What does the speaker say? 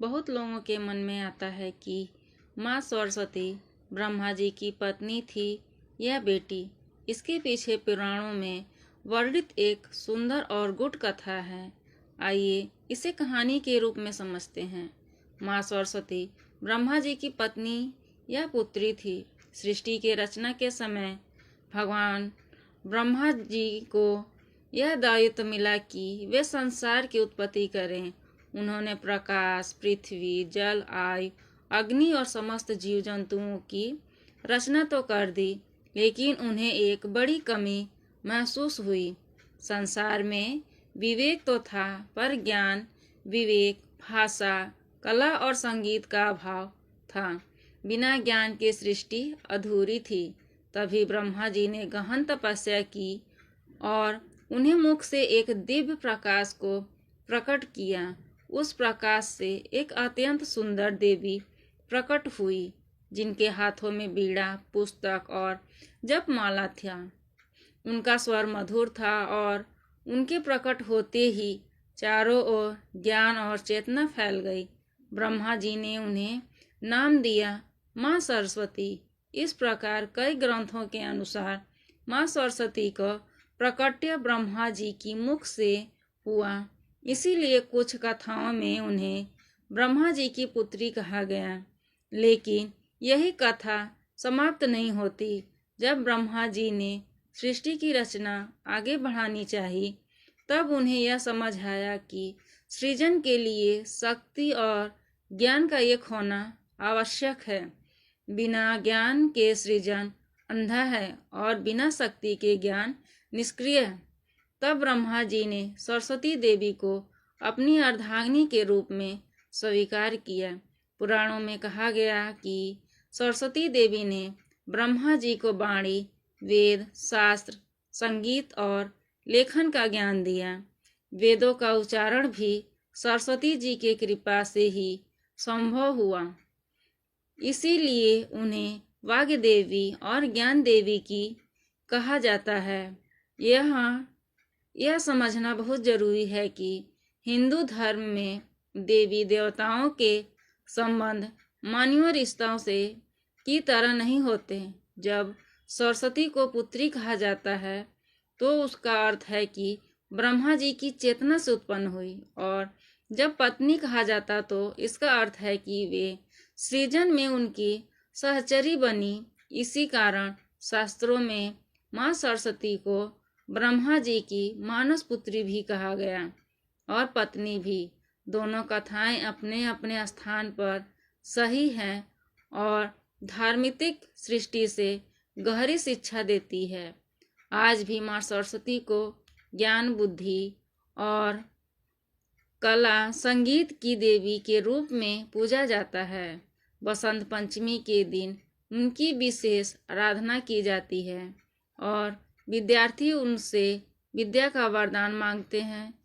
बहुत लोगों के मन में आता है कि माँ सरस्वती ब्रह्मा जी की पत्नी थी या बेटी। इसके पीछे पुराणों में वर्णित एक सुंदर और गुड कथा है। आइए इसे कहानी के रूप में समझते हैं। माँ सरस्वती ब्रह्मा जी की पत्नी या पुत्री थी। सृष्टि के रचना के समय भगवान ब्रह्मा जी को यह दायित्व मिला कि वे संसार की उत्पत्ति करें। उन्होंने प्रकाश, पृथ्वी, जल, वायु, अग्नि और समस्त जीव जंतुओं की रचना तो कर दी, लेकिन उन्हें एक बड़ी कमी महसूस हुई। संसार में विवेक तो था, पर ज्ञान, विवेक, भाषा, कला और संगीत का अभाव था। बिना ज्ञान के सृष्टि अधूरी थी। तभी ब्रह्मा जी ने गहन तपस्या की और उन्हें मुख से एक दिव्य प्रकाश को प्रकट किया। उस प्रकाश से एक अत्यंत सुंदर देवी प्रकट हुई, जिनके हाथों में बीड़ा, पुस्तक और जपमाला था। उनका स्वर मधुर था और उनके प्रकट होते ही चारों ओर ज्ञान और चेतना फैल गई। ब्रह्मा जी ने उन्हें नाम दिया माँ सरस्वती। इस प्रकार कई ग्रंथों के अनुसार माँ सरस्वती का प्रकट्य ब्रह्मा जी की मुख से हुआ। इसीलिए कुछ कथाओं में उन्हें ब्रह्मा जी की पुत्री कहा गया। लेकिन यही कथा समाप्त नहीं होती। जब ब्रह्मा जी ने सृष्टि की रचना आगे बढ़ानी चाहिए, तब उन्हें यह समझ आया कि सृजन के लिए शक्ति और ज्ञान का एक होना आवश्यक है। बिना ज्ञान के सृजन अंधा है और बिना शक्ति के ज्ञान निष्क्रिय है। तब ब्रह्मा जी ने सरस्वती देवी को अपनी अर्धांगिनी के रूप में स्वीकार किया। पुराणों में कहा गया कि सरस्वती देवी ने ब्रह्मा जी को वाणी, वेद, शास्त्र, संगीत और लेखन का ज्ञान दिया। वेदों का उच्चारण भी सरस्वती जी के कृपा से ही संभव हुआ। इसीलिए उन्हें वाग्देवी देवी और ज्ञान देवी की कहा जाता है। यह समझना बहुत जरूरी है कि हिंदू धर्म में देवी देवताओं के संबंध मानवीय रिश्तों से की तरह नहीं होते। जब सरस्वती को पुत्री कहा जाता है, तो उसका अर्थ है कि ब्रह्मा जी की चेतना से उत्पन्न हुई, और जब पत्नी कहा जाता तो इसका अर्थ है कि वे सृजन में उनकी सहचरी बनी। इसी कारण शास्त्रों में माँ सरस्वती को ब्रह्मा जी की मानस पुत्री भी कहा गया और पत्नी भी। दोनों कथाएं अपने अपने स्थान पर सही हैं और धार्मिक सृष्टि से गहरी शिक्षा देती है। आज भी माँ सरस्वती को ज्ञान, बुद्धि और कला, संगीत की देवी के रूप में पूजा जाता है। बसंत पंचमी के दिन उनकी विशेष आराधना की जाती है और विद्यार्थी उनसे विद्या का वरदान मांगते हैं।